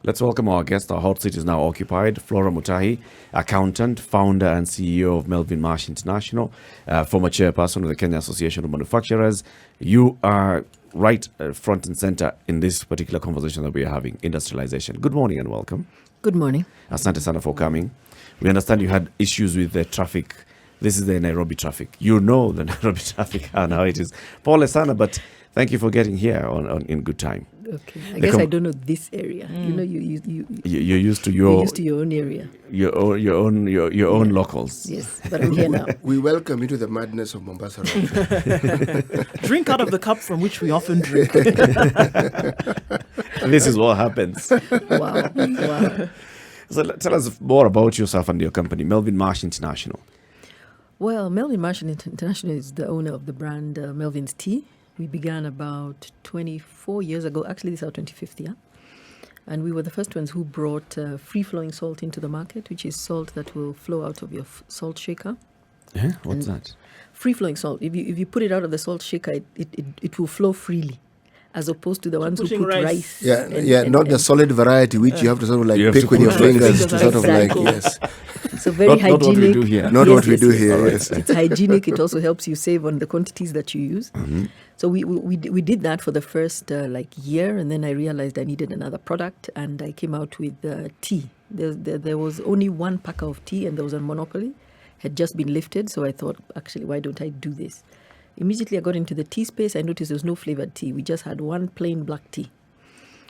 Let's welcome our guest. Our hot seat is now occupied. Flora Mutahi, accountant, founder and CEO of Melvin Marsh International, former chairperson of the Kenya Association of Manufacturers. You are right front and center in this particular conversation that we are having, industrialization. Good morning and welcome. Good morning. Asante sana for coming. We understand you had issues with the traffic. This is the Nairobi traffic. You know the Nairobi traffic and how it is. Pole sana, but thank you for getting here on in good time. Okay. I guess I don't know this area. You know, You're used to your own area. Your own locals. Yes, but I'm here now. We welcome you to the madness of Mombasa. Drink out of the cup from which we often drink. This is what happens. Wow. So tell us more about yourself and your company, Melvin Marsh International. Well, Melvin Marsh International is the owner of the brand Melvin's Tea. We began about 24 years ago. Actually, this is our 25th year. And we were the first ones who brought free-flowing salt into the market, which is salt that will flow out of your salt shaker. Yeah, what's that? Free-flowing salt. If you put it out of the salt shaker, it will flow freely, as opposed to the ones who put rice. Not the solid variety, which you have to sort of like pick with your fingers to sort of like, yes. So very hygienic. Not what we do here. Not what we do here, yes. It's hygienic. It also helps you save on the quantities that you use. Mm-hmm. So we did that for the first year, and then I realized I needed another product, and I came out with tea. There was only one packer of tea, and there was a monopoly. Had just been lifted, so I thought, actually, why don't I do this? Immediately I got into the tea space. I noticed there was no flavored tea. We just had one plain black tea.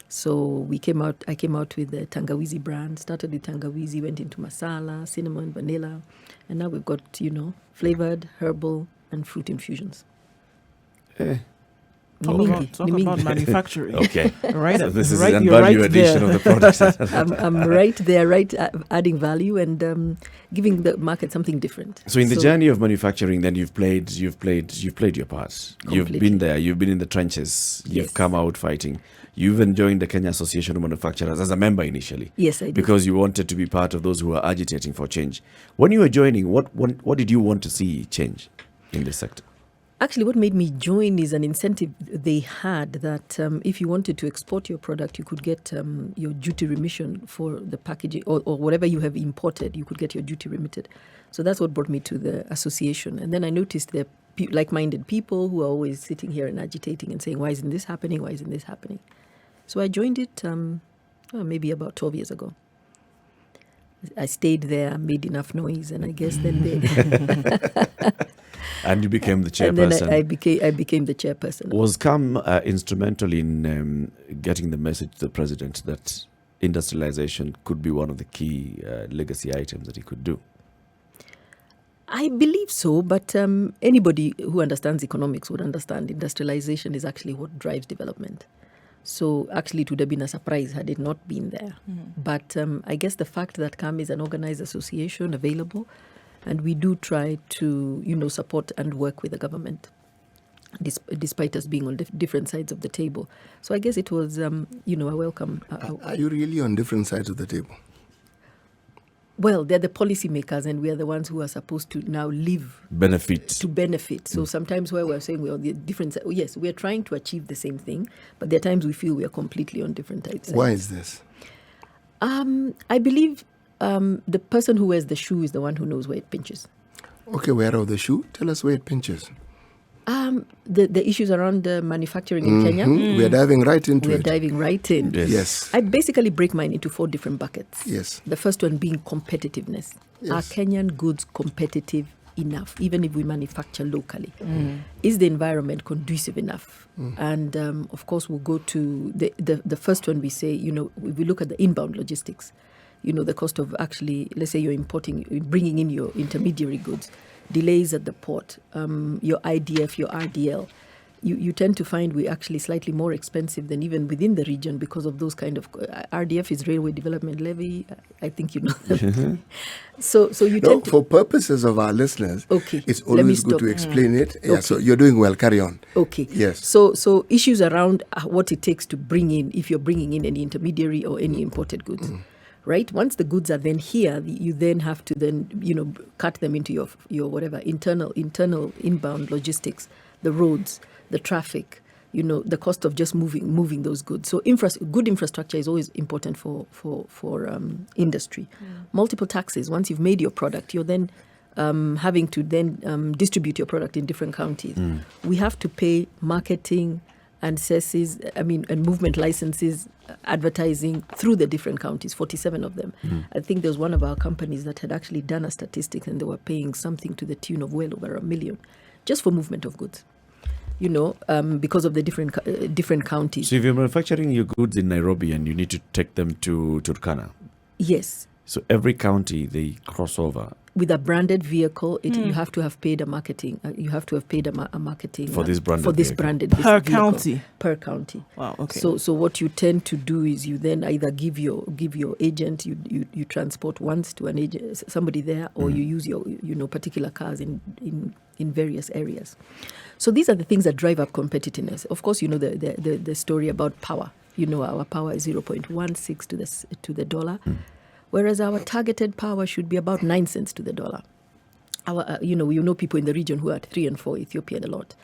So I came out with the Tangawizi brand, started with Tangawizi, went into masala, cinnamon, vanilla, and now we've got, flavored, herbal, and fruit infusions. Talk about manufacturing. Okay. Right. So this is right, an value addition there. of the product. I'm right there, adding value and giving the market something different. So in the journey of manufacturing, then you've played your part. Completely. You've been there. You've been in the trenches. You've Yes. come out fighting. You even joined the Kenya Association of Manufacturers as a member initially. Yes, I did. Because you wanted to be part of those who were agitating for change. When you were joining, what did you want to see change in this sector? Actually, what made me join is an incentive they had that if you wanted to export your product, you could get your duty remission for the packaging or whatever you have imported, you could get your duty remitted. So that's what brought me to the association. And then I noticed there are like-minded people who are always sitting here and agitating and saying, why isn't this happening? Why isn't this happening? So I joined it maybe about 12 years ago. I stayed there, made enough noise, and I guess then they... And you became the chairperson. And then I became the chairperson. Was CAM instrumental in getting the message to the president that industrialization could be one of the key legacy items that he could do? I believe so, but anybody who understands economics would understand industrialization is actually what drives development. So actually it would have been a surprise had it not been there. But I guess the fact that CAM is an organized association available, and we do try to, support and work with the government, despite us being on different sides of the table. So I guess it was, a welcome. Are you really on different sides of the table? Well, they're the policymakers, and we are the ones who are supposed to now live. Benefit. To benefit. So sometimes where we're saying we're on the different side, yes, we're trying to achieve the same thing, but there are times we feel we are completely on different sides. Why is this? I believe the person who wears the shoe is the one who knows where it pinches. Okay, wearer of the shoe, tell us where it pinches. The issues around manufacturing in Kenya. We are diving right into We're it. diving right in. Yes. I basically break mine into 4 different buckets. Yes. The first one being competitiveness. Yes. Are Kenyan goods competitive enough, even if we manufacture locally? Is the environment conducive enough? And of course, we'll go to the first one. We say, if we look at the inbound logistics, the cost of actually, let's say you're bringing in your intermediary goods, delays at the port, your IDF, your RDL, you tend to find we're actually slightly more expensive than even within the region because of those kind of RDF is Railway Development Levy. I think you know that. So you tend to... For purposes of our listeners, okay, it's always good to explain it. Yeah, okay. So you're doing well. Carry on. Okay. Yes. So issues around what it takes to bring in, if you're bringing in any intermediary or any imported goods. Right? Once the goods are then here, you then have to then, cut them into your whatever, internal inbound logistics, the roads, the traffic, the cost of just moving those goods. So good infrastructure is always important for industry. Multiple taxes. Once you've made your product, you're then having to then distribute your product in different counties. We have to pay marketing and cesses, and movement licenses, advertising through the different counties, 47 of them. I think there was one of our companies that had actually done a statistic, and they were paying something to the tune of well over $1 million just for movement of goods, because of the different counties. So if you're manufacturing your goods in Nairobi and you need to take them to Turkana. Yes. So every county, they cross over. With a branded vehicle, you have to have paid a marketing. You have to have paid a marketing for this branded per vehicle. county. Per county. Wow. Okay. So what you tend to do is you then either give your agent, you transport once to an agent, somebody there, or you use your particular cars in various areas. So these are the things that drive up competitiveness. Of course, the story about power. Our power is 0.16 to the dollar. Whereas our targeted power should be about 9 cents to the dollar. Our, people in the region who are at 3 and 4, Ethiopia a lot.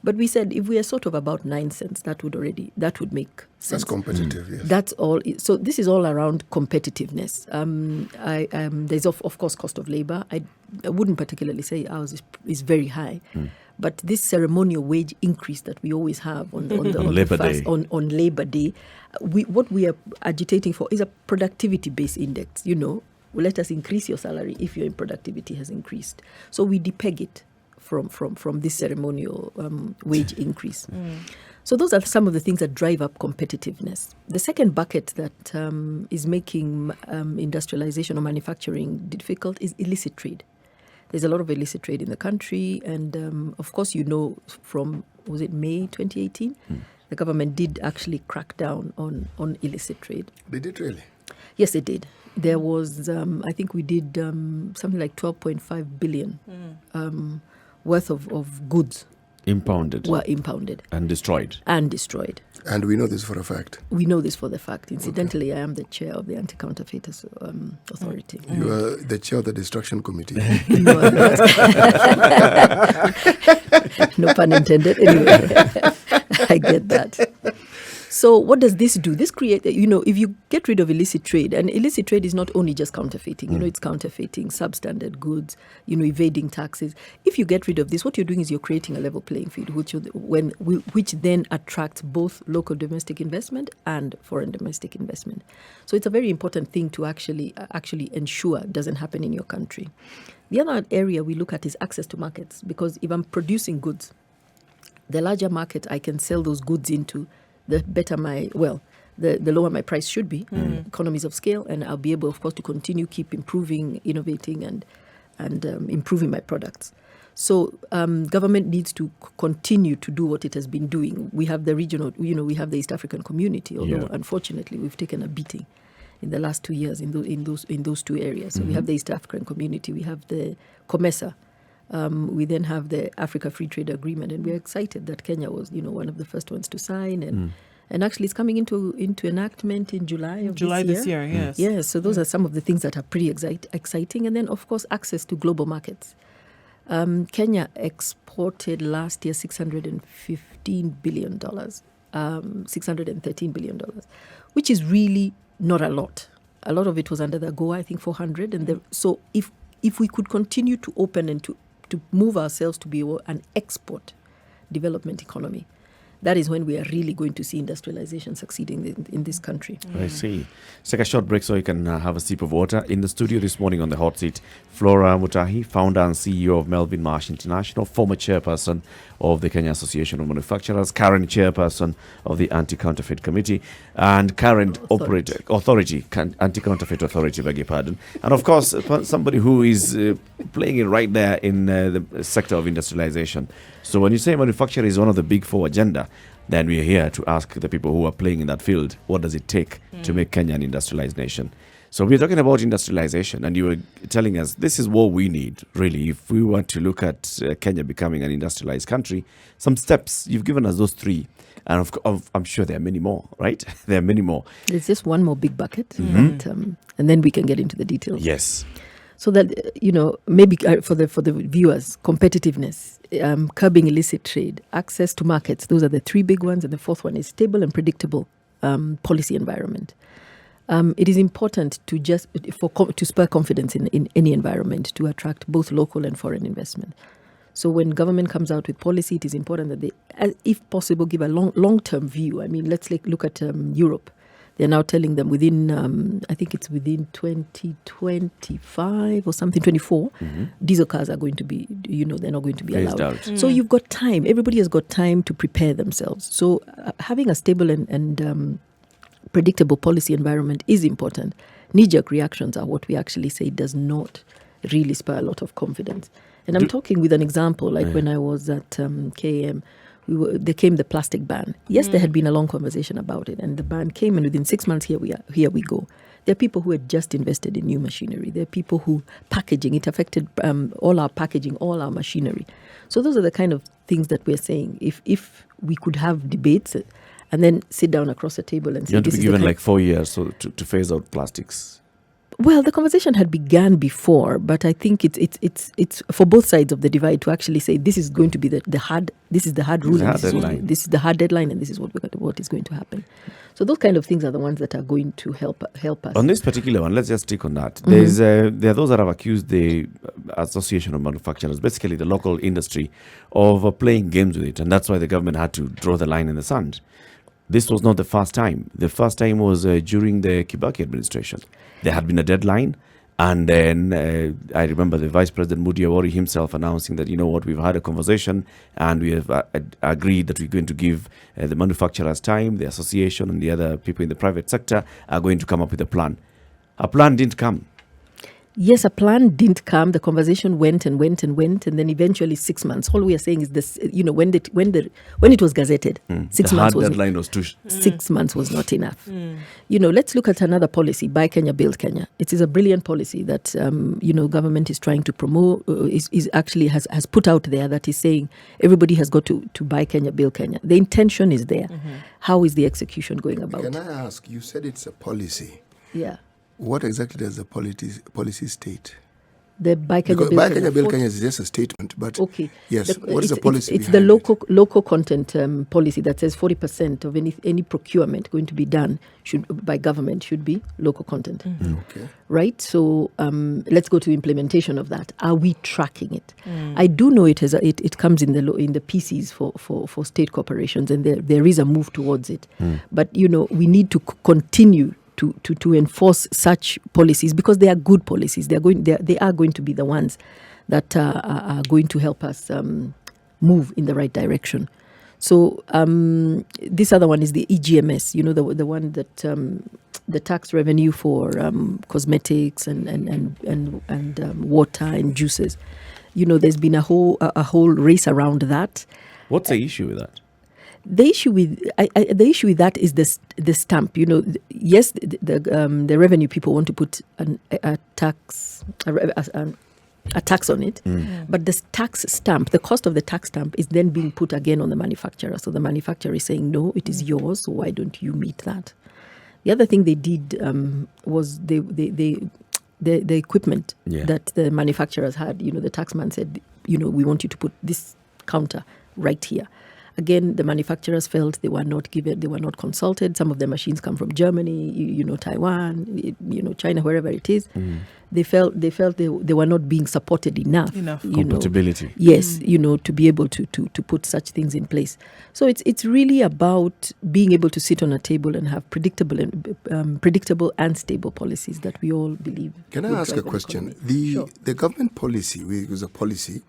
But we said if we are sort of about 9 cents, that would make sense. That's competitive, yes. That's all. So this is all around competitiveness. There's of course cost of labor. I wouldn't particularly say ours is very high. But this ceremonial wage increase that we always have on Labor Day, what we are agitating for is a productivity-based index. Let us increase your salary if your productivity has increased. So we depeg it from this ceremonial wage increase. So those are some of the things that drive up competitiveness. The second bucket that is making industrialization or manufacturing difficult is illicit trade. There's a lot of illicit trade in the country, and of course, from, was it May 2018? The government did actually crack down on illicit trade. They did really? Yes, it did. There was, I think we did something like 12.5 billion worth of goods. Were impounded. And destroyed. And we know this for a fact. We know this for the fact. Incidentally, I am the chair of the Anti-Counterfeit Authority. You are the chair of the Destruction Committee. No, I'm not. No pun intended. Anyway, I get that. So what does this do? This create, if you get rid of illicit trade, and illicit trade is not only just counterfeiting, it's counterfeiting, substandard goods, evading taxes. If you get rid of this, what you're doing is you're creating a level playing field, which then attracts both local domestic investment and foreign domestic investment. So it's a very important thing to actually ensure doesn't happen in your country. The other area we look at is access to markets, because if I'm producing goods, the larger market I can sell those goods into, the better the lower my price should be, economies of scale, and I'll be able, of course, to keep improving, innovating, and improving my products. So government needs to continue to do what it has been doing. We have the regional, we have the East African community, although unfortunately we've taken a beating in the last 2 years in those two areas. So we have the East African community, we have the COMESA. We then have the Africa Free Trade Agreement, and we're excited that Kenya was, one of the first ones to sign, and actually it's coming into enactment in July this year. Yes. Yes, so those are some of the things that are pretty exciting, and then of course access to global markets. Kenya exported last year $613 billion, $613 billion, which is really not a lot. A lot of it was under the AGOA, I think 400, and so if we could continue to open and to move ourselves to be an export development economy, that is when we are really going to see industrialization succeeding in this country. I see. Let's take a short break so you can have a sip of water. In the studio this morning on the hot seat, Flora Mutahi, founder and CEO of Melvin Marsh International, former chairperson of the Kenya Association of Manufacturers, current chairperson of the Anti-Counterfeit Committee, and current Anti-Counterfeit Authority, beg your pardon. And of course, somebody who is playing it right there in the sector of industrialization. So when you say manufacture is one of the big four agenda, then we're here to ask the people who are playing in that field, what does it take to make Kenya an industrialized nation? So we're talking about industrialization, and you were telling us this is what we need, really, if we want to look at Kenya becoming an industrialized country. Some steps, you've given us those three, and I'm sure there are many more, right? There are many more. There's just one more big bucket, and then we can get into the details. Yes. So that, maybe for the viewers, competitiveness, curbing illicit trade, access to markets, those are the three big ones. And the fourth one is stable and predictable policy environment. It is important to spur confidence in any environment to attract both local and foreign investment. So when government comes out with policy, it is important that they, if possible, give a long-term view. I mean, let's look at Europe. They're now telling them within, I think it's within 2025 or something, 24, diesel cars are going to be, they're not going to be phased allowed. out. So you've got time. Everybody has got time to prepare themselves. So having a stable and predictable policy environment is important. Knee-jerk reactions are what we actually say does not really spur a lot of confidence. And I'm talking with an example, like when I was at KM, there came the plastic ban. Yes, there had been a long conversation about it, and the ban came, and within 6 months, here we go. There are people who had just invested in new machinery. There are people who packaging, it affected all our packaging, all our machinery. So those are the kind of things that we're saying. If we could have debates and then sit down across a table and say, you have to be given like 4 years to phase out plastics. Well, the conversation had begun before, but I think it's for both sides of the divide to actually say this is going to be the hard ruling. This is the hard deadline, and this is what is going to happen. So those kind of things are the ones that are going to help us. On this particular one, let's just stick on that. There are those that have accused the Association of Manufacturers, basically the local industry, of playing games with it, and that's why the government had to draw the line in the sand. This was not the first time. The first time was during the Kibaki administration. There had been a deadline, and then I remember the Vice President Mudi Awori himself announcing that, we've had a conversation and we have agreed that we're going to give the manufacturers time, the association and the other people in the private sector are going to come up with a plan. A plan didn't come. Yes, a plan didn't come. The conversation went, and then eventually 6 months. All we are saying is this: when it was gazetted, 6 months was deadline was too. 6 months was not enough. Let's look at another policy: Buy Kenya, Build Kenya. It is a brilliant policy that government is trying to promote. Is actually has put out there that is saying everybody has got to buy Kenya, build Kenya. The intention is there. How is the execution going about? Can I ask? You said it's a policy. Yeah. What exactly does the policy state? The Buy Kenya, Because Build Buy Kenya. Kenya, Build Kenya is just a statement, but Okay. yes, what is the policy It's behind the local content policy that says 40% of any procurement going to be done by government should be local content. Okay. Right? So let's go to implementation of that. Are we tracking it? I do know it comes in the PCs for state corporations, and there is a move towards it. But we need to continue to enforce such policies, because they are good policies. They are going to be the ones that are going to help us move in the right direction. So this other one is the EGMS. The one that the tax revenue for cosmetics and water and juices. There's been a whole race around that. What's the issue with that? The issue with that is the stamp. Yes, the revenue people want to put a tax on it, but the tax stamp, the cost of the tax stamp, is then being put again on the manufacturer. So the manufacturer is saying, no, it is yours. So why don't you meet that? The other thing they did was the equipment that the manufacturers had. The taxman said, we want you to put this counter right here. Again, the manufacturers felt they were not consulted. Some of the machines come from Germany, Taiwan, China, wherever it is. They felt they were not being supported enough. Compatibility. Yes, to be able to put such things in place. So it's really about being able to sit on a table and have predictable and stable policies that we all believe. Can I ask a question? The government policy, which was a policy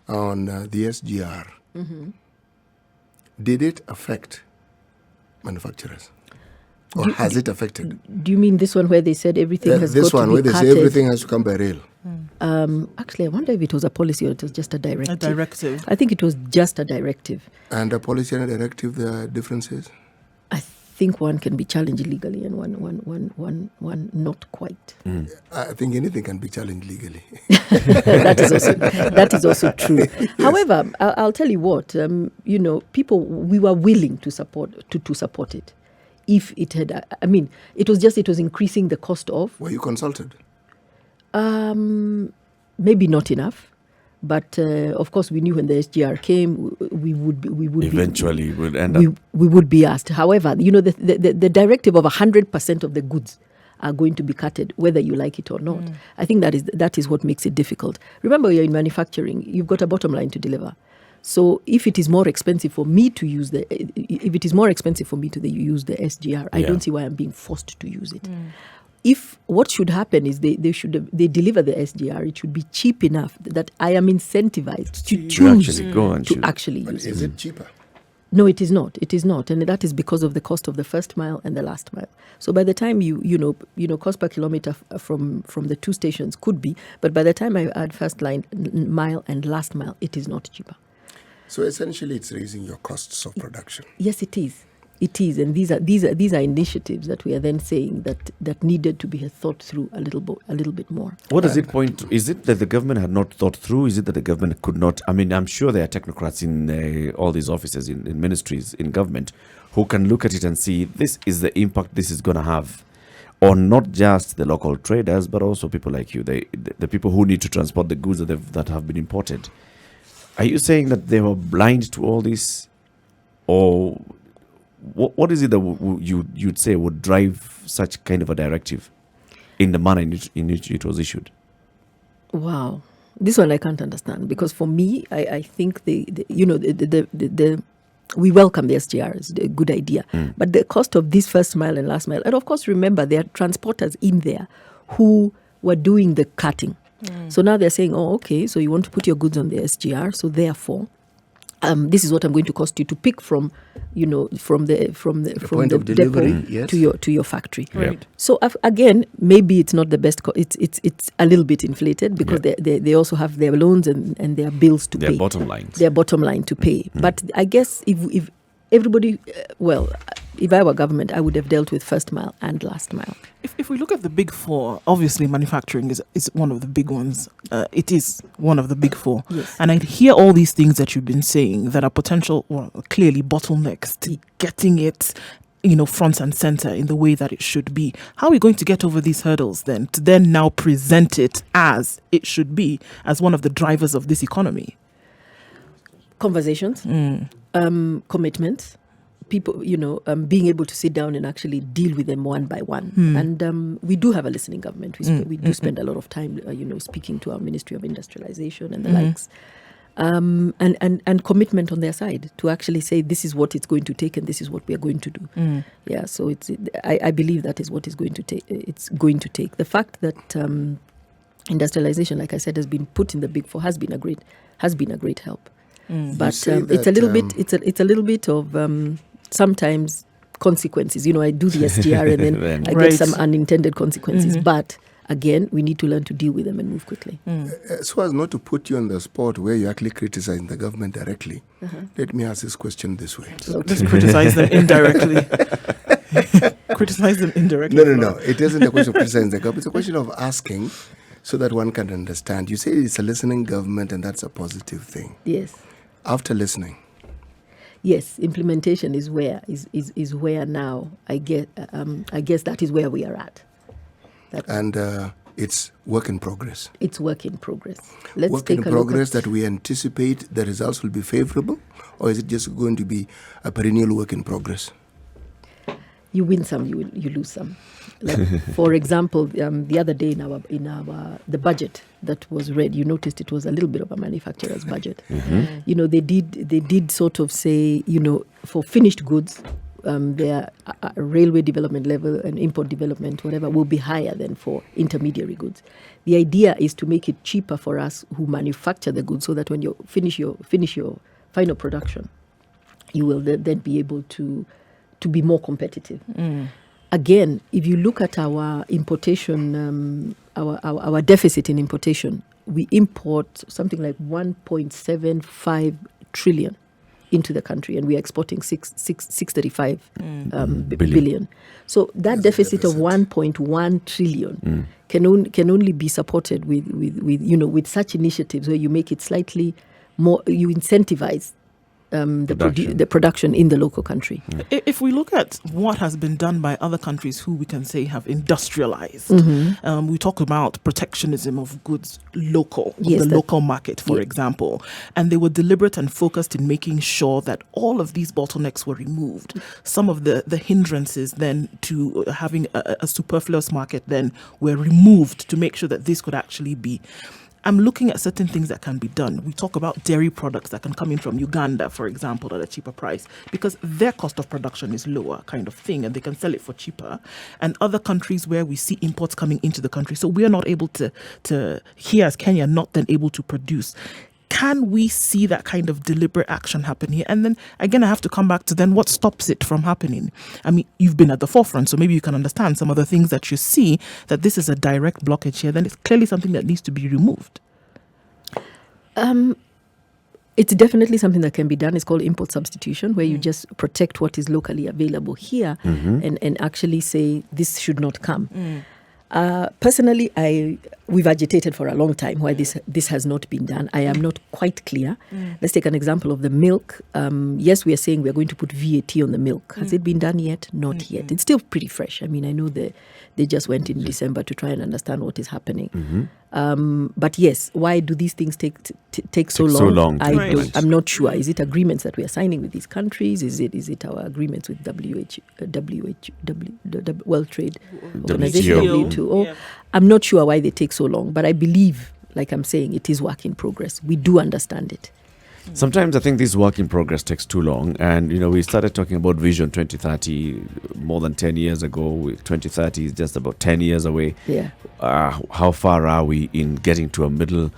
on the SGR. Did it affect manufacturers? Or has it affected? Do you mean this one where they said everything has got to be This one where they say everything has to come by rail? Actually, I wonder if it was a policy or it was just a directive. A directive. I think it was just a directive. And a policy and a directive, the differences? I think one can be challenged legally and one not quite. I think anything can be challenged legally. That is also true. Yes. However, I'll tell you what, people, we were willing to support it. If it had, it was increasing the cost of. Were you consulted? Maybe not enough, but of course we knew when the SGR came, we would Eventually would end up. we would be asked. However, the directive of 100% of the goods are going to be cutted, whether you like it or not. I think that is what makes it difficult. Remember, you're in manufacturing; you've got a bottom line to deliver. So if it is more expensive for me to use use the SGR, I don't see why I'm being forced to use it. If what should happen is they deliver the SGR, it should be cheap enough that I am incentivized to choose actually go and to actually use it. Is it cheaper? No, it is not. It is not, and that is because of the cost of the first mile and the last mile. So by the time you cost per kilometer from the two stations could be, but by the time I add first mile and last mile, it is not cheaper. So essentially, it's raising your costs of production. Yes, it is. It is, and these are initiatives that we are then saying that needed to be thought through a little bit more. What does it point to? Is it that the government had not thought through? Is it that the government could not? I mean, I'm sure there are technocrats in all these offices, in ministries, in government, who can look at it and see this is the impact this is going to have on not just the local traders, but also people like you, the people who need to transport the goods that have been imported. Are you saying that they were blind to all this, or what is it that you'd say would drive such kind of a directive in the manner in which it was issued? Wow, this one I can't understand, because for me, I think we welcome the SGR, it's a good idea, but the cost of this first mile and last mile, and of course remember there are transporters in there who were doing the cutting. So now they're saying, oh, okay, so you want to put your goods on the SGR, so therefore, this is what I'm going to cost you to pick from the point of delivery, depot yes, to your factory. Right. So again, maybe it's not the best. It's a little bit inflated because they also have their loans and their bills to pay. Their bottom lines. Their bottom line to pay. But I guess if everybody, if I were government, I would have dealt with first mile and last mile. If we look at the big four, obviously manufacturing is one of the big ones. It is one of the big four. Yes. And I hear all these things that you've been saying that are potential, or clearly bottlenecks to getting it, front and center in the way that it should be. How are we going to get over these hurdles then to then now present it as it should be, as one of the drivers of this economy? Conversations, commitments, people, being able to sit down and actually deal with them one by one. And we do have a listening government. We do spend a lot of time, speaking to our Ministry of Industrialization and the likes. And commitment on their side to actually say this is what it's going to take and this is what we are going to do. Yeah, so I believe that is what is going to take. It's going to take. The fact that industrialization, like I said, has been put in the big four has been a great help. But it's a little bit. It's a little bit of sometimes consequences. I do the SGR and then I get some unintended consequences. But again, we need to learn to deal with them and move quickly. So as not to put you on the spot where you're actually criticizing the government directly, let me ask this question this way. Just criticize them indirectly. Criticize them indirectly. No. It isn't a question of criticizing the government. It's a question of asking so that one can understand. You say it's a listening government and that's a positive thing. Yes. After listening. Yes, implementation is where now I guess that is where we are at. And it's work in progress. It's work in progress. Let's work take in a progress look at, that we anticipate the results will be favorable, or is it just going to be a perennial work in progress? You win some, you lose some. Like for example, the other day in the budget that was read, you noticed it was a little bit of a manufacturer's budget. They did sort of say, for finished goods, their railway development level and import development, whatever, will be higher than for intermediary goods. The idea is to make it cheaper for us who manufacture the goods, so that when you finish your final production, you will then be able to be more competitive. Again, if you look at our importation, our deficit in importation, we import something like 1.75 trillion into the country, and we are exporting 635 billion. So that deficit of 1.1 trillion can only be supported with such initiatives where you make it slightly more, you incentivize the production in the local country. If we look at what has been done by other countries who we can say have industrialized, we talk about protectionism of goods local, Yes, the local market, for example, and they were deliberate and focused in making sure that all of these bottlenecks were removed. Some of the hindrances then to having a superfluous market then were removed to make sure that this could actually be. I'm looking at certain things that can be done. We talk about dairy products that can come in from Uganda, for example, at a cheaper price because their cost of production is lower, kind of thing, and they can sell it for cheaper. And other countries where we see imports coming into the country, so we are not able to here as Kenya, not then able to produce. Can we see that kind of deliberate action happen here? And then again, I have to come back to then what stops it from happening? I mean, you've been at the forefront, so maybe you can understand some of the things that you see that this is a direct blockage here. Then it's clearly something that needs to be removed. It's definitely something that can be done. It's called import substitution, where you just protect what is locally available here and actually say this should not come. Personally, we've agitated for a long time why this has not been done. I am not quite clear. Let's take an example of the milk. Yes, we are saying we are going to put VAT on the milk. Has it been done yet? Not yet. It's still pretty fresh. I mean, I know they just went in December to try and understand what is happening. But yes, why do these things take so long? I'm not sure. Is it agreements that we are signing with these countries? Is it our agreements with World Trade Organization, WTO? I'm not sure why they take so long, but I believe, like I'm saying, it is work in progress. We do understand it. Sometimes I think this work in progress takes too long. And, we started talking about Vision 2030 more than 10 years ago. 2030 is just about 10 years away. Yeah. How far are we in getting to a middle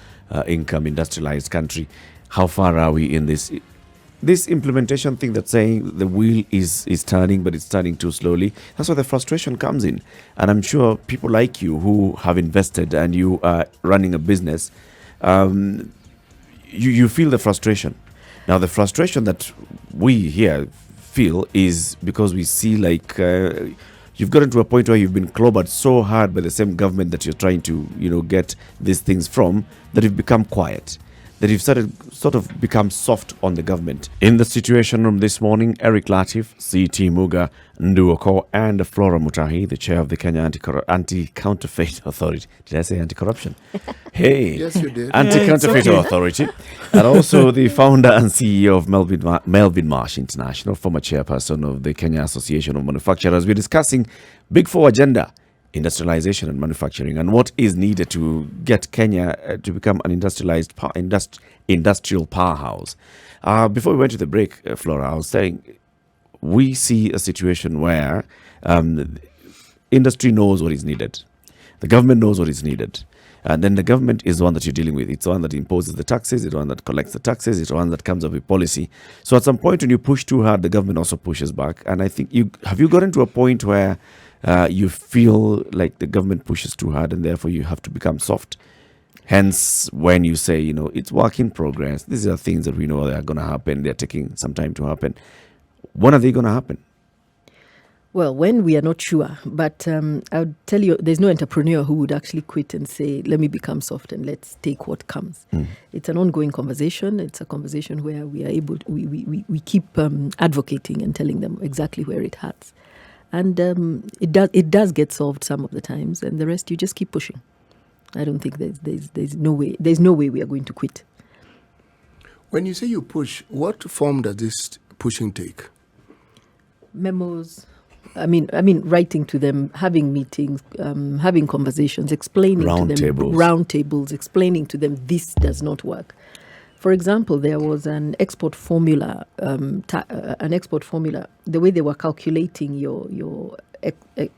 income industrialized country? How far are we in this implementation thing that's saying the wheel is turning, but it's turning too slowly? That's where the frustration comes in. And I'm sure people like you who have invested and you are running a business, you feel the frustration. Now, the frustration that we here feel is because we see you've gotten to a point where you've been clobbered so hard by the same government that you're trying to, get these things from, that you've become quiet, that you've sort of become soft on the government. In the Situation Room this morning, Eric Latif, C.T. Muga, Nduoko, and Flora Mutahi, the chair of the Kenya Anti-Counterfeit Authority. Did I say anti-corruption? Hey, yes, you did. Anti-Counterfeit Authority. And also the founder and CEO of Melvin Marsh International, former chairperson of the Kenya Association of Manufacturers. We're discussing Big Four agenda, industrialization and manufacturing, and what is needed to get Kenya to become an industrial powerhouse. Before we went to the break, Flora, I was saying we see a situation where industry knows what is needed. The government knows what is needed. And then the government is the one that you're dealing with. It's the one that imposes the taxes. It's the one that collects the taxes. It's the one that comes up with policy. So at some point when you push too hard, the government also pushes back. And I think have you gotten to a point where you feel like the government pushes too hard and therefore you have to become soft? Hence, when you say, it's work in progress, these are things that we know they are going to happen. They're taking some time to happen. When are they going to happen? Well, when we are not sure, but I'll tell you, there's no entrepreneur who would actually quit and say, let me become soft and let's take what comes. It's an ongoing conversation. It's a conversation where we are able to, we keep advocating and telling them exactly where it hurts. And it does get solved some of the times, and the rest you just keep pushing. I don't think there's no way we are going to quit. When you say you push, what form does this pushing take? Memos. I mean, writing to them, having meetings, having conversations, explaining to them, round tables, explaining to them this does not work. For example, there was an export formula. The way they were calculating your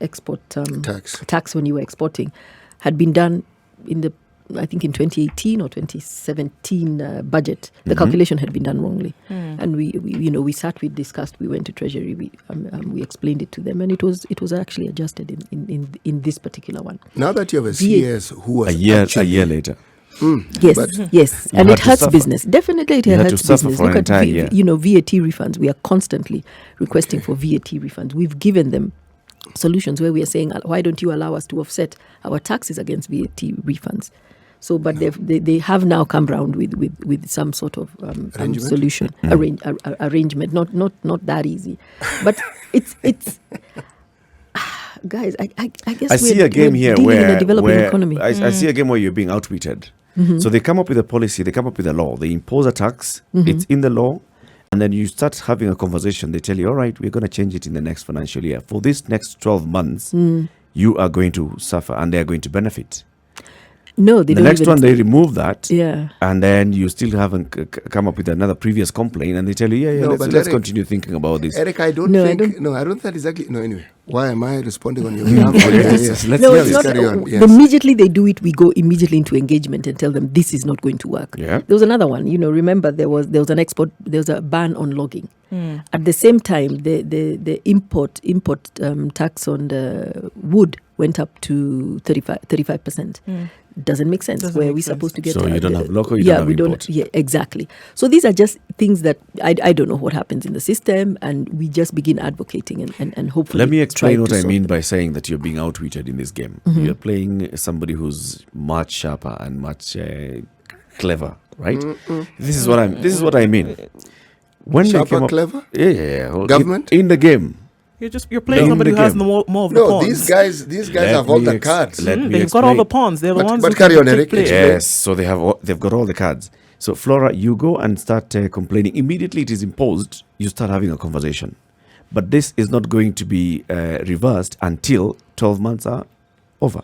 export tax when you were exporting had been done I think in 2018 or 2017 budget. The calculation had been done wrongly, and we sat, we discussed, we went to Treasury, we explained it to them, and it was actually adjusted in this particular one. Now that you have a CS who was a year later. Yes, and it hurts business. Definitely, it hurts business. Look at VAT refunds. We are constantly requesting for VAT refunds. We've given them solutions where we are saying, why don't you allow us to offset our taxes against VAT refunds? So, but they have now come round with some sort of solution, arrangement. Not that easy, but it's guys. I guess I see a game here where in a developing economy. I see a game where you're being outwitted. So they come up with a policy, they come up with a law, they impose a tax. It's in the law. And then you start having a conversation. They tell you, all right, we're going to change it in the next financial year. For this next 12 months, you are going to suffer and they're going to benefit. No, they the don't. Next one, they remove that. Yeah. And then you still haven't come up with another previous complaint. And they tell you, let's continue thinking about this. Eric, I don't think exactly. No, anyway. Why am I responding on your behalf? Let's carry on. Yes. Immediately they do it, we go immediately into engagement and tell them this is not going to work. Yeah. There was another one. Remember there was a ban on logging. At the same time, the import tax on the wood went up to 35%. Doesn't make sense. Where we're supposed to get. So you don't have local. You don't have import. Yeah, exactly. So these are just things that I don't know what happens in the system, and we just begin advocating and hopefully. Let me explain what I mean by saying that you're being outwitted in this game. You're playing somebody who's much sharper and much clever, right? This is what I mean. When sharper, they came up, clever. Yeah. Government in the game. You're playing somebody who has more of the pawns. These guys have all the cards. They've got all the pawns. They're the ones. But carry on, Eric. Yes, so they've got all the cards. So Flora, you go and start complaining. Immediately it is imposed. You start having a conversation, but this is not going to be reversed until 12 months are over.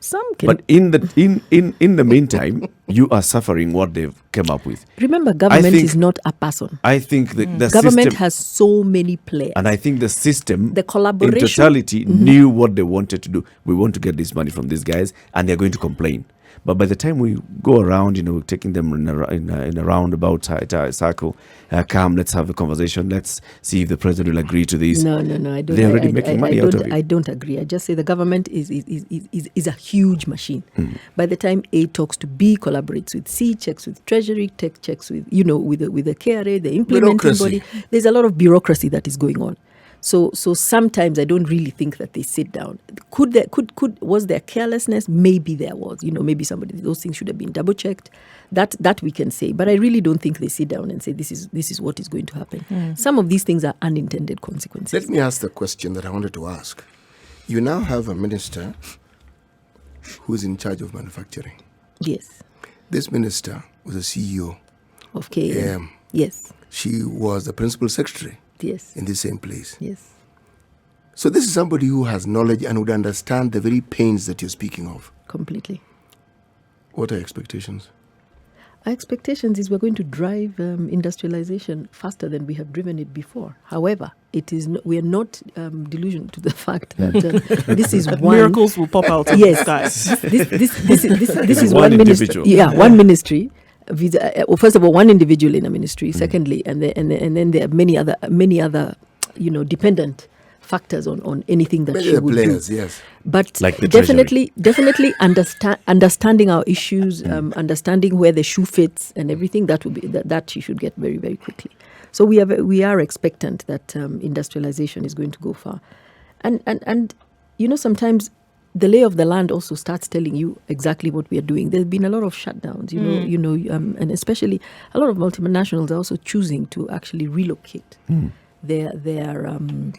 Some can. But in the meantime, you are suffering what they've come up with. Remember, government is not a person. I think the government system has so many players, and I think the system, the collaboration, in totality, knew what they wanted to do. We want to get this money from these guys, and they're going to complain. But by the time we go around, taking them in a roundabout circle, come, let's have a conversation. Let's see if the president will agree to this. No, I don't. They're already making money out of it. I don't agree. I just say the government is a huge machine. By the time A talks to B, collaborates with C, checks with Treasury, checks with with the KRA, the implementing body. There's a lot of bureaucracy that is going on. So sometimes I don't really think that they sit down. Was there carelessness? Maybe there was. Maybe those things should have been double checked. That we can say. But I really don't think they sit down and say this is what is going to happen. Some of these things are unintended consequences. Let me ask the question that I wanted to ask. You now have a minister who's in charge of manufacturing. Yes. This minister was a CEO of KM. Yes. She was the principal secretary. Yes. In the same place. Yes. So this is somebody who has knowledge and would understand the very pains that you're speaking of. Completely. What are your expectations? Our expectations is we're going to drive industrialization faster than we have driven it before. However, we are not delusional to the fact that this is one... Miracles will pop out. Yes. This is one ministry. Yeah, one ministry. First of all, one individual in a ministry. Secondly, and then there are many other, dependent factors on anything that she would do. Yes. But like definitely understanding our issues, understanding where the shoe fits and everything, that would be that she should get very, very quickly. So we are expectant that industrialization is going to go far, and sometimes the lay of the land also starts telling you exactly what we are doing. There's been a lot of shutdowns, and especially a lot of multinationals are also choosing to actually relocate their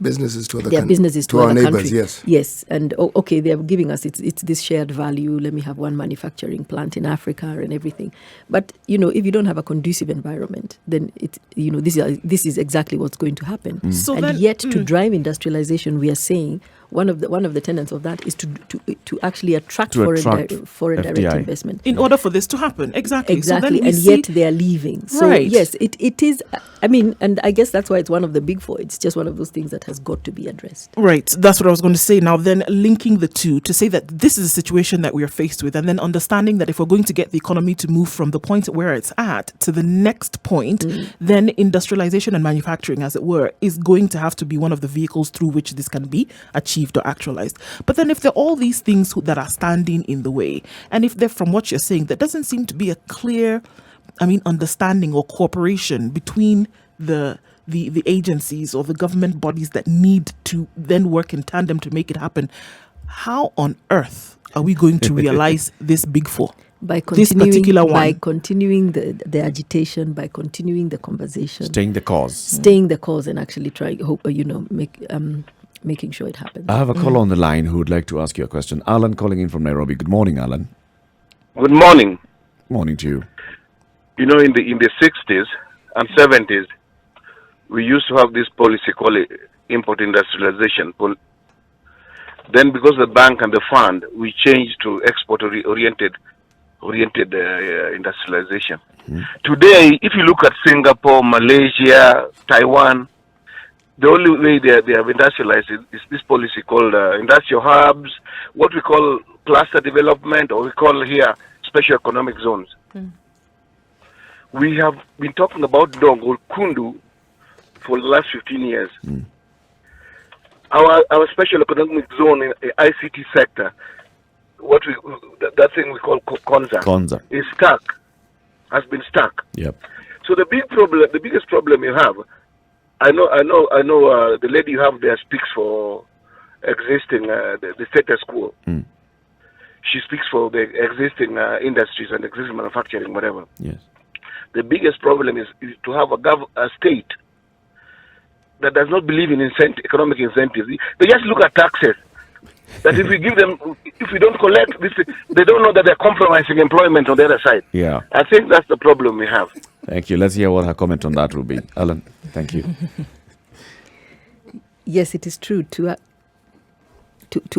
businesses to other businesses to our other neighbors. countries. Yes, and okay, they are giving us it's this shared value. Let me have one manufacturing plant in Africa and everything. But if you don't have a conducive environment, then this is exactly what's going to happen. So and then, yet to drive industrialization, we are saying one of the tenets of that is to actually attract foreign direct investment. In order for this to happen, exactly. So then and yet they are leaving. So right. Yes, it is. I mean, and I guess that's why it's one of the big four. It's just one of those things that has got to be addressed. Right. That's what I was going to say. Now, then linking the two to say that this is a situation that we are faced with, and then understanding that if we're going to get the economy to move from the point where it's at to the next point, then industrialization and manufacturing, as it were, is going to have to be one of the vehicles through which this can be achieved or actualized. But then if there are all these things that are standing in the way, and if they're, from what you're saying, there doesn't seem to be a clear, understanding or cooperation between the agencies or the government bodies that need to then work in tandem to make it happen, How on earth are we going to realize this big four? By This continuing, particular one. by continuing the agitation, by continuing the conversation, Staying the cause. staying the cause, and actually trying, making sure it happens. I have a caller on the line who would like to ask you a question. Alan calling in from Nairobi. Good morning, Alan. Good morning. Morning to you. You know, in the 60s and 70s, we used to have this policy called import industrialization. Then, because the bank and the fund, we changed to export-oriented industrialization. Today, if you look at Singapore, Malaysia, Taiwan, the only way they have industrialized is this policy called industrial hubs, what we call cluster development, or we call here special economic zones. We have been talking about Dongo Kundu for the last 15 years. Our special economic zone in the ICT sector, that thing we call Konza, is stuck, has been stuck. Yep. So the biggest problem you have, I know the lady you have there speaks for existing the status quo. She speaks for the existing industries and existing manufacturing, whatever. Yes. The biggest problem is to have a state that does not believe in economic incentives. They just look at taxes. That if we give them, if we don't collect this, they don't know that they're compromising employment on the other side. Yeah. I think that's the problem we have. Thank you. Let's hear what her comment on that will be. Alan, thank you. Yes, it is true to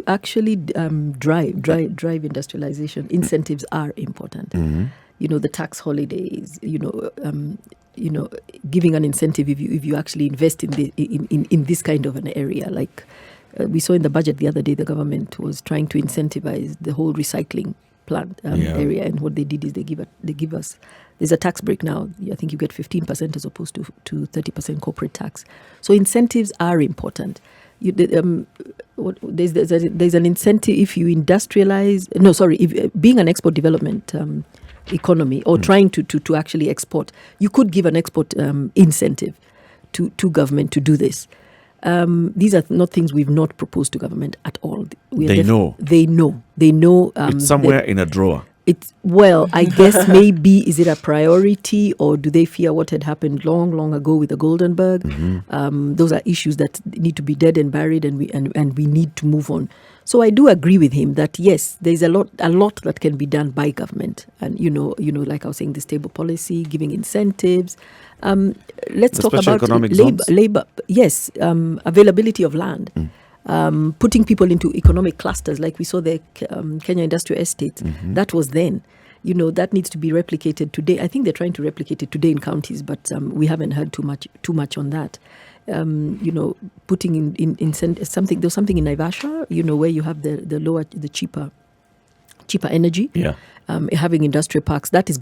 actually drive industrialization. Incentives are important. You know, the tax holidays. Giving an incentive if you actually invest in this kind of an area. Like we saw in the budget the other day, the government was trying to incentivize the whole recycling plant area, and what they did is they give us. There's a tax break now. I think you get 15% as opposed to 30% corporate tax. So incentives are important. There's an incentive if you industrialize. No, sorry, if being an export development economy or trying to actually export, you could give an export incentive to government to do this. These are not things we've not proposed to government at all. They know. They know. It's somewhere in a drawer. I guess maybe is it a priority, or do they fear what had happened long ago with the Goldenberg? Those are issues that need to be dead and buried, and we need to move on. So I do agree with him that yes, there's a lot that can be done by government, and like I was saying, the stable policy, giving incentives. Let's talk about labor. Yes, availability of land. Putting people into economic clusters, like we saw the Kenya Industrial Estate. That was then. That needs to be replicated today. I think they're trying to replicate it today in counties, but we haven't heard too much on that. Putting in something. There's something in Naivasha, where you have the cheaper energy. Yeah. Having industrial parks, that is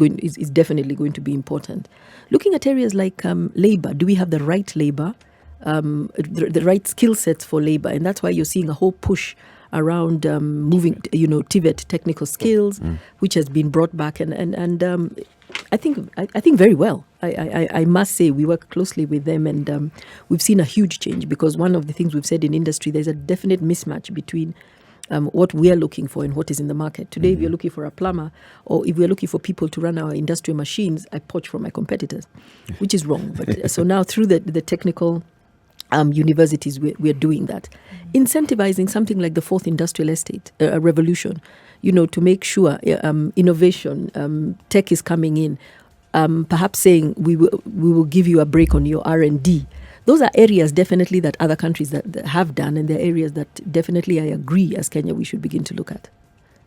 definitely going to be important. Looking at areas like labor, do we have the right labor? The right skill sets for labor, and that's why you're seeing a whole push around moving, TVET, technical skills, which has been brought back, and I think very well. I must say we work closely with them, and we've seen a huge change, because one of the things we've said in industry, there's a definite mismatch between what we are looking for and what is in the market. Today, if you're looking for a plumber, or if we're looking for people to run our industrial machines, I poach from my competitors, which is wrong. But so now through the technical universities, we're doing that. Incentivizing something like the fourth industrial estate revolution, to make sure innovation, tech is coming in, perhaps saying we will give you a break on your R&D. Those are areas definitely that other countries that have done, and they're areas that definitely I agree as Kenya we should begin to look at.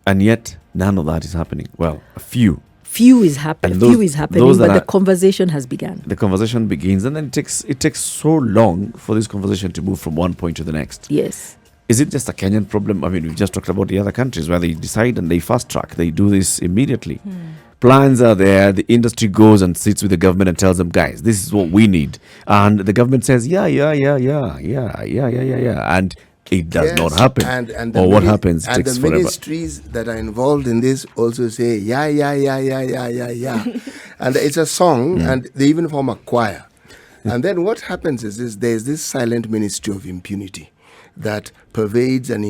And yet none of that is happening. Well, a few. Few is happening, but the conversation has begun. The conversation begins, and then it takes so long for this conversation to move from one point to the next. Yes. Is it just a Kenyan problem? I mean, we've just talked about the other countries where they decide and they fast track. They do this immediately. Plans are there. The industry goes and sits with the government and tells them, guys, this is what we need. And the government says, yeah. And it does not happen. And or what happens and takes the forever. ministries that are involved in this also say, yeah. And it's a song, and they even form a choir. And then what happens is there's this silent ministry of impunity. that pervades and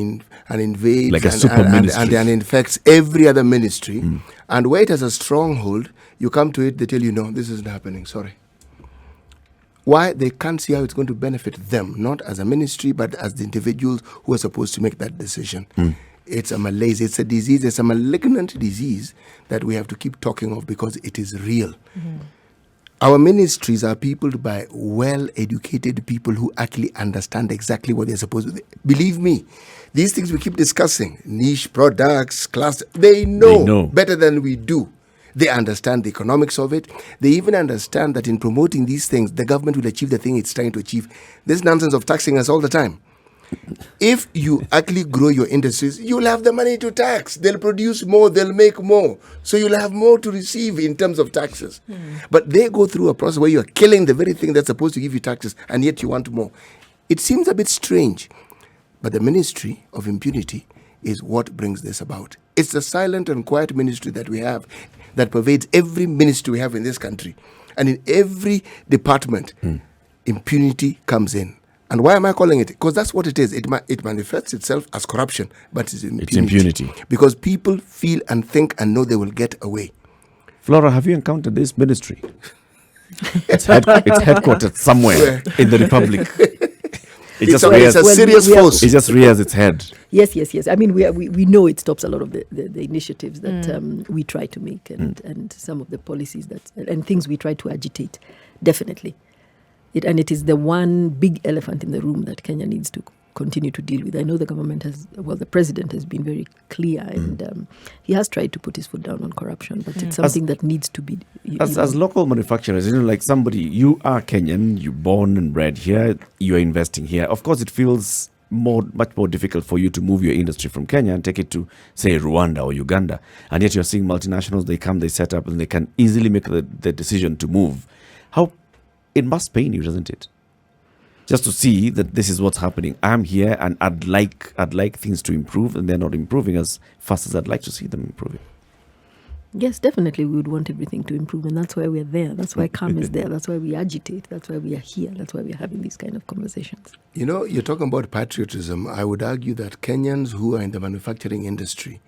invades Like a super ministry. and infects every other ministry. And where it has a stronghold, you come to it, they tell you, no, this isn't happening, sorry. Why? They can't see how it's going to benefit them, not as a ministry, but as the individuals who are supposed to make that decision. It's a malaise, it's a disease, it's a malignant disease that we have to keep talking of because it is real. Our ministries are peopled by well-educated people who actually understand exactly what they're supposed to do. Believe me, these things we keep discussing, niche products, class, they know better than we do. They understand the economics of it. They even understand that in promoting these things, the government will achieve the thing it's trying to achieve. This nonsense of taxing us all the time. If you actually grow your industries, you'll have the money to tax. They'll produce more, they'll make more. So you'll have more to receive in terms of taxes. But they go through a process where you're killing the very thing that's supposed to give you taxes, and yet you want more. It seems a bit strange. But the ministry of impunity is what brings this about. It's the silent and quiet ministry that we have that pervades every ministry we have in this country. And in every department, impunity comes in. And why am I calling it? Because that's what it is. It manifests itself as corruption, but it's impunity. It's impunity. Because people feel and think and know they will get away. Flora, have you encountered this ministry? It's headquartered somewhere in the Republic. It's a serious force. It just rears its head. Yes. I mean, we know it stops a lot of the initiatives that we try to make and some of the policies and things we try to agitate, definitely. It is the one big elephant in the room that Kenya needs to continue to deal with. I know the the president has been very clear and he has tried to put his foot down on corruption, but it's something that needs to be... As local manufacturers, like somebody, you are Kenyan, you're born and bred here, you're investing here. Of course, it feels much more difficult for you to move your industry from Kenya and take it to, say, Rwanda or Uganda. And yet you're seeing multinationals, they come, they set up, and they can easily make the decision to move. It must pain you, doesn't it? Just to see that this is what's happening. I'm here and I'd like things to improve, and they're not improving as fast as I'd like to see them improving. Yes, definitely we would want everything to improve, and that's why we're there. That's why CAM is there. That's why we agitate. That's why we are here. That's why we're having these kind of conversations. You know, you're talking about patriotism. I would argue that Kenyans who are in the manufacturing industry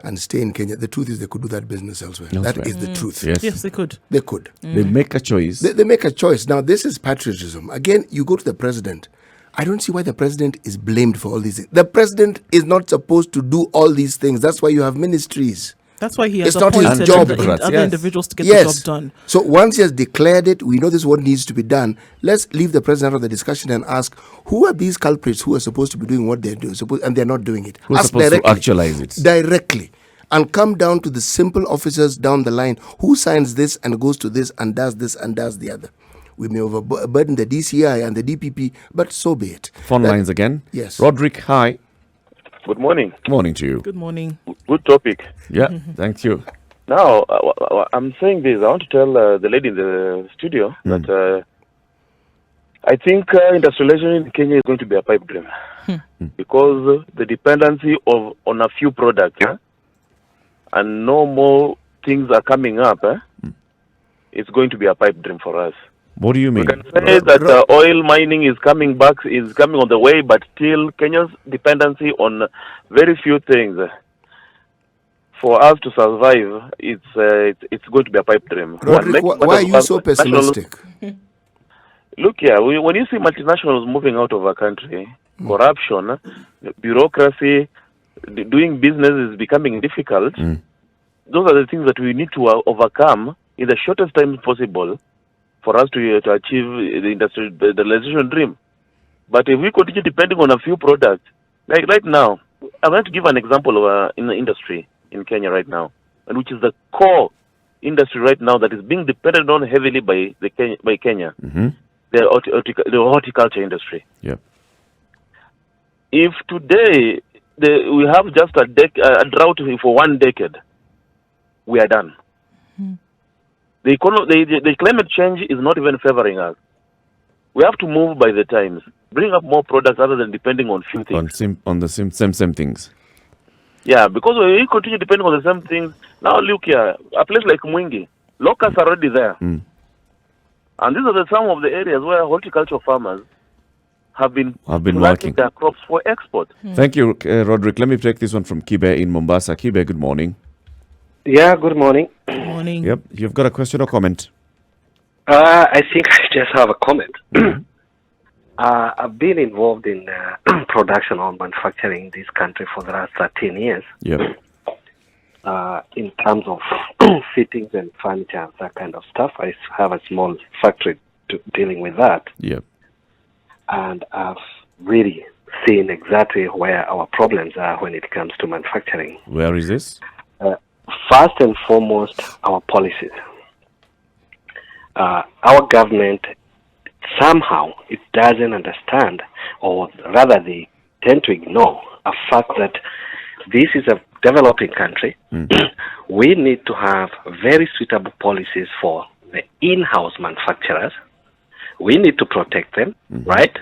and stay in Kenya, the truth is they could do that business elsewhere. That is the truth. Yes, they could. They could. They make a choice. They make a choice. Now, this is patriotism. Again, you go to the president. I don't see why the president is blamed for all these things. The president is not supposed to do all these things. That's why you have ministries. That's why he has it's not his job. Other individuals to get the job done. So once he has declared it, we know this is what needs to be done. Let's leave the president out of the discussion and ask, who are these culprits who are supposed to be doing what they're doing, and they're not doing it? Who's supposed to actualize it? Directly. And come down to the simple officers down the line who signs this and goes to this and does this and does the other. We may overburden the DCI and the DPP, but so be it. Phone lines again. Yes. Roderick, hi. Good morning. Morning to you. Good morning. Good topic. Yeah, thank you. Now, I'm saying this. I want to tell the lady in the studio that I think industrialization in Kenya is going to be a pipe dream because the dependency on a few products and no more things are coming up. It's going to be a pipe dream for us. What do you mean? We can say that oil mining is coming on the way, but still Kenya's dependency on very few things. For us to survive, it's going to be a pipe dream. Roderick, why are you so pessimistic? Look here, when you see multinationals moving out of our country, corruption, bureaucracy, doing business is becoming difficult. Those are the things that we need to overcome in the shortest time possible for us to achieve the industrialization dream. But if we continue depending on a few products, like right now, I'm going to give an example of in the industry in Kenya right now, and which is the core industry right now that is being depended on heavily by Kenya, the horticulture industry. Yep. If today we have just a drought for 1 decade, we are done. The climate change is not even favoring us. We have to move by the times, bring up more products other than depending on few things. On the same things. Yeah, because when we continue depending on the same things, now look here, a place like Mwingi, locusts are already there. And these are some of the areas where horticultural farmers have been working planting their crops for export. Thank you, Roderick. Let me take this one from Kibe in Mombasa. Kibe, good morning. Yeah, good morning. Good morning. Yep, you've got a question or comment? I think I just have a comment. I've been involved in production or manufacturing in this country for the last 13 years. Yep. In terms of fittings and furniture, that kind of stuff. I have a small factory dealing with that. Yep. And I've really seen exactly where our problems are when it comes to manufacturing. Where is this? First and foremost, our policies. Our government, somehow, it doesn't understand, or rather they tend to ignore a fact that this is a developing country. We need to have very suitable policies for the in-house manufacturers. We need to protect them, right?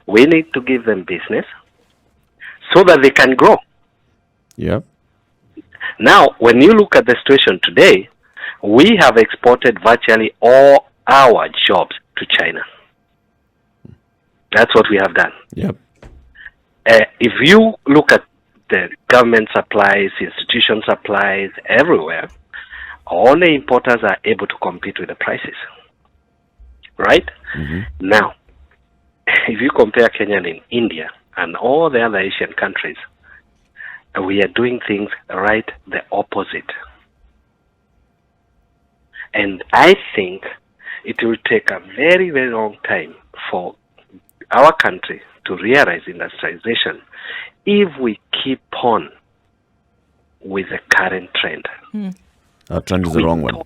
We need to give them business so that they can grow. Yep. Now, when you look at the situation today, we have exported virtually all our jobs to China. That's what we have done. Yep. If you look at the government supplies, institution supplies, everywhere, all the importers are able to compete with the prices. Right? Now, if you compare Kenya and India and all the other Asian countries, we are doing things right the opposite. And I think it will take a very, very long time for our country to realize industrialization if we keep on with the current trend. Our trend is the wrong one.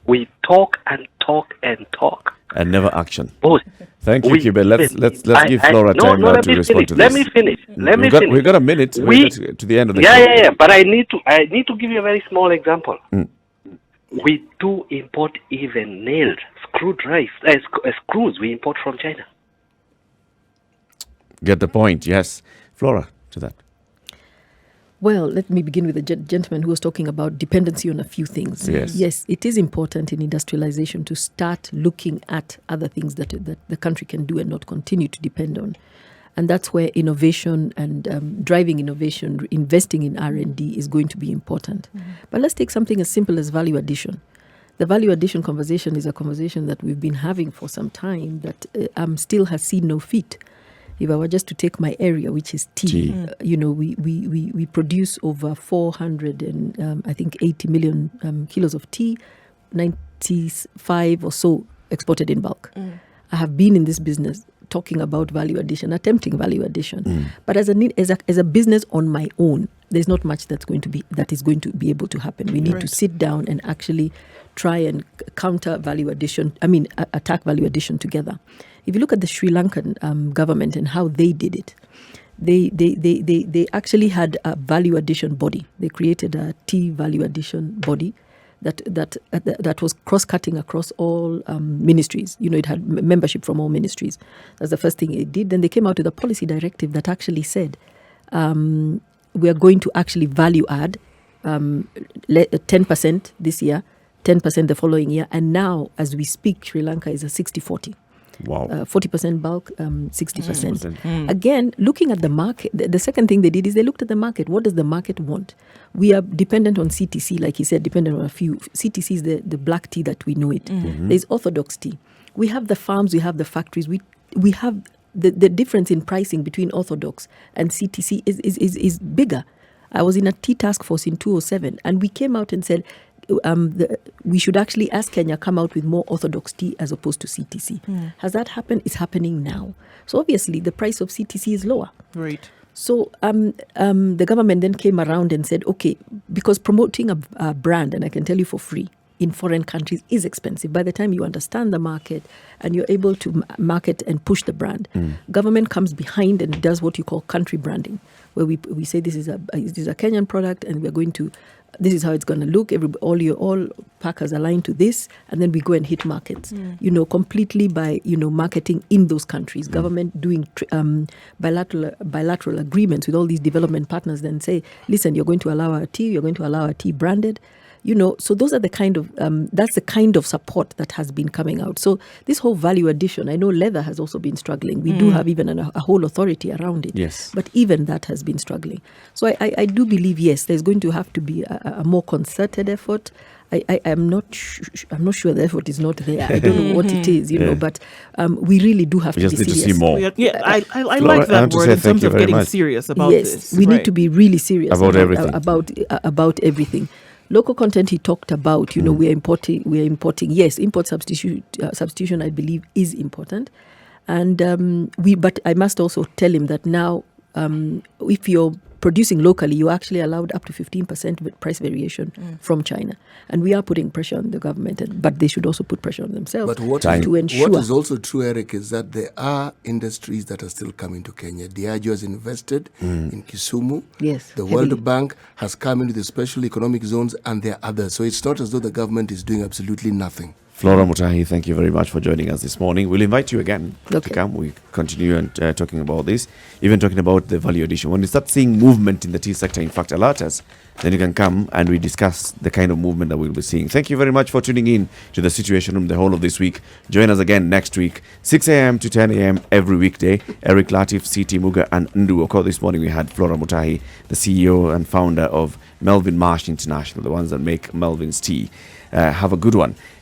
We talk and talk and talk. And never action. Both. Thank you, Kibe. Let's give Flora time now to respond to Let this. me finish. We've got a minute to the end of the show. Yeah. But I need to give you a very small example. We do import even nails, screws we import from China. Get the point, yes. Flora, to that. Well, let me begin with the gentleman who was talking about dependency on a few things. Yes, it is important in industrialization to start looking at other things that the country can do and not continue to depend on. And that's where innovation and driving innovation, investing in R&D is going to be important. But let's take something as simple as value addition. The value addition conversation is a conversation that we've been having for some time that still has seen no feet. If I were just to take my area, which is tea. We produce over 480 million kilos of tea, 95 or so exported in bulk. I have been in this business talking about value addition, attempting value addition. But as a business on my own, there's not much that is going to be able to happen. We need to sit down and actually try and counter value addition. Attack value addition together. If you look at the Sri Lankan government and how they did it, they actually had a value addition body. They created a tea value addition body that was cross-cutting across all ministries. It had membership from all ministries. That's the first thing it did. Then they came out with a policy directive that actually said we are going to actually value add 10% this year, 10% the following year, and now as we speak, Sri Lanka is a 60-40. Wow. 40% bulk, 60%. Again, looking at the market, the second thing they did is they looked at the market. What does the market want? We are dependent on CTC, like he said, dependent on a few. CTC is the black tea that we know it. There's orthodox tea. We have the farms, we have the factories. We have the difference in pricing between orthodox and CTC is bigger. I was in a tea task force in 2007, and we came out and said, we should actually, as Kenya, come out with more orthodox tea as opposed to CTC. Has that happened? It's happening now. So obviously the price of CTC is lower. Right. So the government then came around and said, okay, because promoting a brand, and I can tell you for free, in foreign countries is expensive. By the time you understand the market and you're able to market and push the brand, government comes behind and does what you call country branding, where we say this is a Kenyan product and we're going to, this is how it's going to look. All packers aligned to this, and then we go and hit markets. Completely by marketing in those countries. Government doing bilateral agreements with all these development partners. Then say, listen, you're going to allow our tea. You're going to allow our tea branded. So those are the kind of that's the kind of support that has been coming out. So this whole value addition, I know leather has also been struggling. We do have even a whole authority around it. Yes. But even that has been struggling. So I do believe, yes, there's going to have to be a more concerted effort. I'm not sure the effort is not there. I don't know what it is, but we really do have We to just be need to serious. see more. I Flora, like I that want to word say in thank terms you of very getting much. serious about Yes, this. we need to be really serious About everything. about everything. Local content he talked about, we're importing. Yes, import substitution I believe is important, and but I must also tell him that now if you're producing locally, you're actually allowed up to 15% price variation from China, and we are putting pressure on the government, but they should also put pressure on themselves But what to ensure. what is also true, Eric, is that there are industries that are still coming to Kenya. Diageo has invested in Kisumu. Yes, The heavily. World Bank has come into the special economic zones, and there are others. So it's not as though the government is doing absolutely nothing. Flora Mutahi, thank you very much for joining us this morning. We'll invite you again to Okay. come. We continue and talking about this, even talking about the value addition. When you start seeing movement in the tea sector, in fact, alert us, then you can come and we discuss the kind of movement that we'll be seeing. Thank you very much for tuning in to the Situation Room the whole of this week. Join us again next week, 6 a.m. to 10 a.m. every weekday. Eric Latif, CT Muga, and Ndu. Of course, this morning we had Flora Mutahi, the CEO and founder of Melvin Marsh International, the ones that make Melvin's tea. Have a good one.